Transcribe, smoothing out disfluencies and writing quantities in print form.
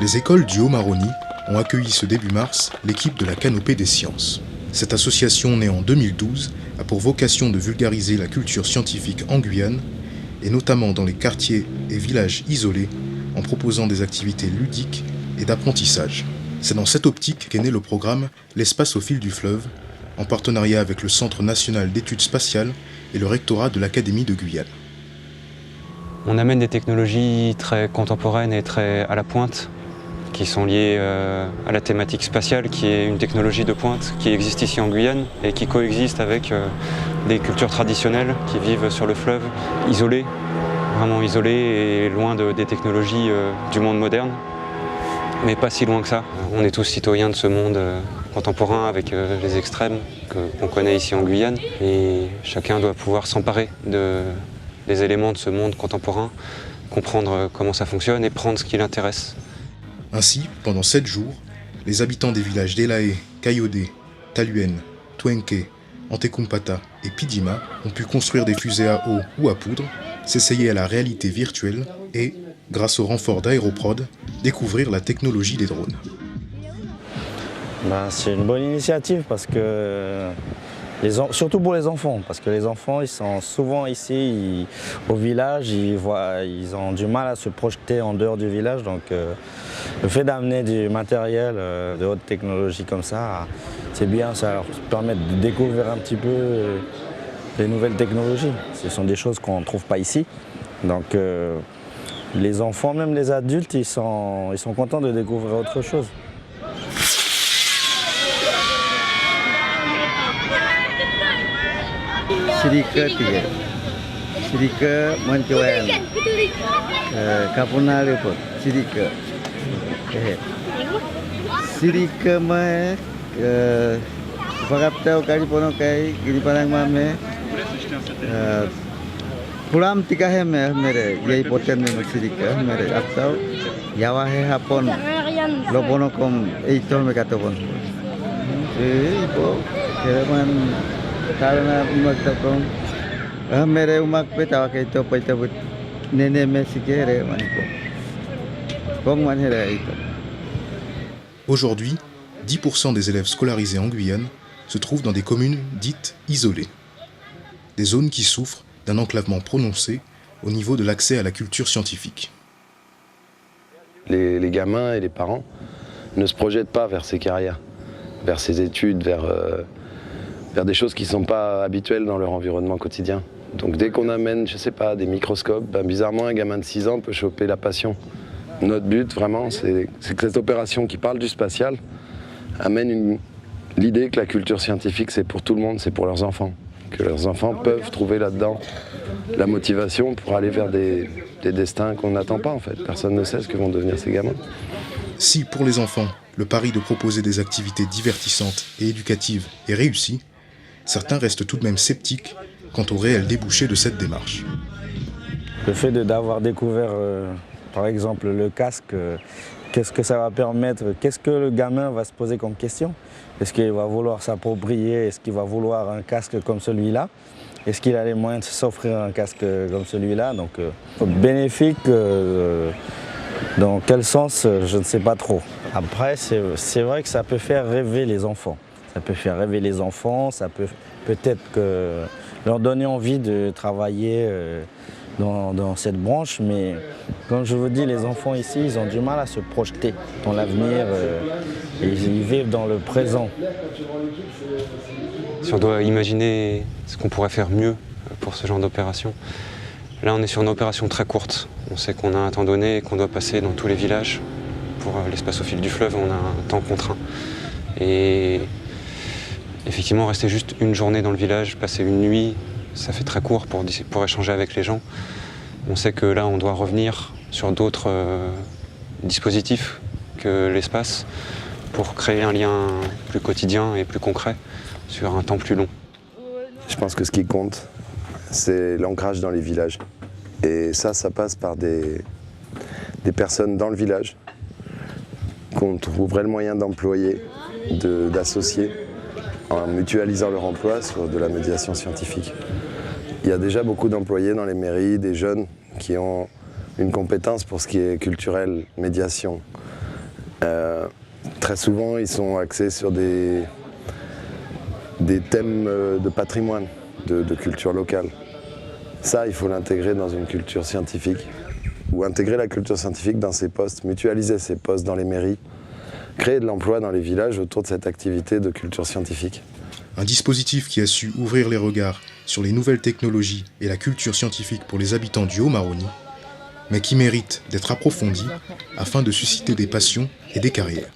Les écoles du Haut-Maroni ont accueilli ce début mars l'équipe de la Canopée des Sciences. Cette association née en 2012 a pour vocation de vulgariser la culture scientifique en Guyane, et notamment dans les quartiers et villages isolés, en proposant des activités ludiques et d'apprentissage. C'est dans cette optique qu'est né le programme L'espace au fil du fleuve, en partenariat avec le Centre national d'études spatiales et le rectorat de l'Académie de Guyane. On amène des technologies très contemporaines et très à la pointe, qui sont liées à la thématique spatiale, qui est une technologie de pointe qui existe ici en Guyane et qui coexiste avec des cultures traditionnelles qui vivent sur le fleuve, isolées, vraiment isolées et loin des technologies du monde moderne, mais pas si loin que ça. On est tous citoyens de ce monde contemporain avec les extrêmes qu'on connaît ici en Guyane, et chacun doit pouvoir s'emparer des éléments de ce monde contemporain, comprendre comment ça fonctionne et prendre ce qui l'intéresse. Ainsi, pendant 7 jours, les habitants des villages d'Elaé, Kayodé, Taluen, Twenke, Antekumpata et Pidima ont pu construire des fusées à eau ou à poudre, s'essayer à la réalité virtuelle et, grâce au renfort d'Aéroprod, découvrir la technologie des drones. C'est une bonne initiative parce que, surtout pour les enfants, parce que les enfants ils sont souvent ici au village, ils ont du mal à se projeter en dehors du village, donc le fait d'amener du matériel de haute technologie comme ça, c'est bien, ça leur permet de découvrir un petit peu les nouvelles technologies. Ce sont des choses qu'on ne trouve pas ici, donc les enfants, même les adultes, ils sont contents de découvrir autre chose. Sirika tiga, Sirika Mancuan, Kapuna repot, Sirika, Sirika mah, Pakaptau kali pono kai, giri parang mame, pulam tiga he mere, yai poten me Sirika mere, aptau, Yawa he hapon, lopono kom, itu me katapon, ipo, keraman. Karena umak takong, mere umak peta wakai to paita but nene mesikere maniko. Kong manhera ito. Aujourd'hui, 10% des élèves scolarisés en Guyane se trouvent dans des communes dites isolées. Des zones qui souffrent d'un enclavement prononcé au niveau de l'accès à la culture scientifique. Les gamins et les parents ne se projettent pas vers ces carrières, vers ces études, vers des choses qui ne sont pas habituelles dans leur environnement quotidien. Donc dès qu'on amène, je sais pas, des microscopes, bizarrement un gamin de 6 ans peut choper la passion. Notre but vraiment, c'est que cette opération qui parle du spatial amène l'idée que la culture scientifique c'est pour tout le monde, c'est pour leurs enfants. Que leurs enfants peuvent trouver là-dedans la motivation pour aller vers des destins qu'on n'attend pas en fait. Personne ne sait ce que vont devenir ces gamins. Si pour les enfants, le pari de proposer des activités divertissantes et éducatives est réussi, certains restent tout de même sceptiques quant au réel débouché de cette démarche. Le fait d'avoir découvert, par exemple, le casque, qu'est-ce que ça va permettre? Qu'est-ce que le gamin va se poser comme question? Est-ce qu'il va vouloir s'approprier? Est-ce qu'il va vouloir un casque comme celui-là? Est-ce qu'il a les moyens de s'offrir un casque comme celui-là? Donc, bénéfique, dans quel sens, je ne sais pas trop. Après, c'est vrai que ça peut faire rêver les enfants. Ça peut faire rêver les enfants, ça peut peut-être leur donner envie de travailler dans cette branche, mais comme je vous dis, les enfants ici, ils ont du mal à se projeter dans l'avenir et ils vivent dans le présent. Si on doit imaginer ce qu'on pourrait faire mieux pour ce genre d'opération, là on est sur une opération très courte. On sait qu'on a un temps donné et qu'on doit passer dans tous les villages. Pour l'espace au fil du fleuve, on a un temps contraint. Et effectivement, rester juste une journée dans le village, passer une nuit, ça fait très court pour échanger avec les gens. On sait que là, on doit revenir sur d'autres dispositifs que l'espace pour créer un lien plus quotidien et plus concret sur un temps plus long. Je pense que ce qui compte, c'est l'ancrage dans les villages. Et ça passe par des personnes dans le village qu'on trouverait le moyen d'employer, d'associer en mutualisant leur emploi sur de la médiation scientifique. Il y a déjà beaucoup d'employés dans les mairies, des jeunes qui ont une compétence pour ce qui est culturel, médiation. Très souvent, ils sont axés sur des thèmes de patrimoine, de culture locale. Ça, il faut l'intégrer dans une culture scientifique, ou intégrer la culture scientifique dans ces postes, mutualiser ces postes dans les mairies, créer de l'emploi dans les villages autour de cette activité de culture scientifique. Un dispositif qui a su ouvrir les regards sur les nouvelles technologies et la culture scientifique pour les habitants du Haut-Maroni, mais qui mérite d'être approfondi afin de susciter des passions et des carrières.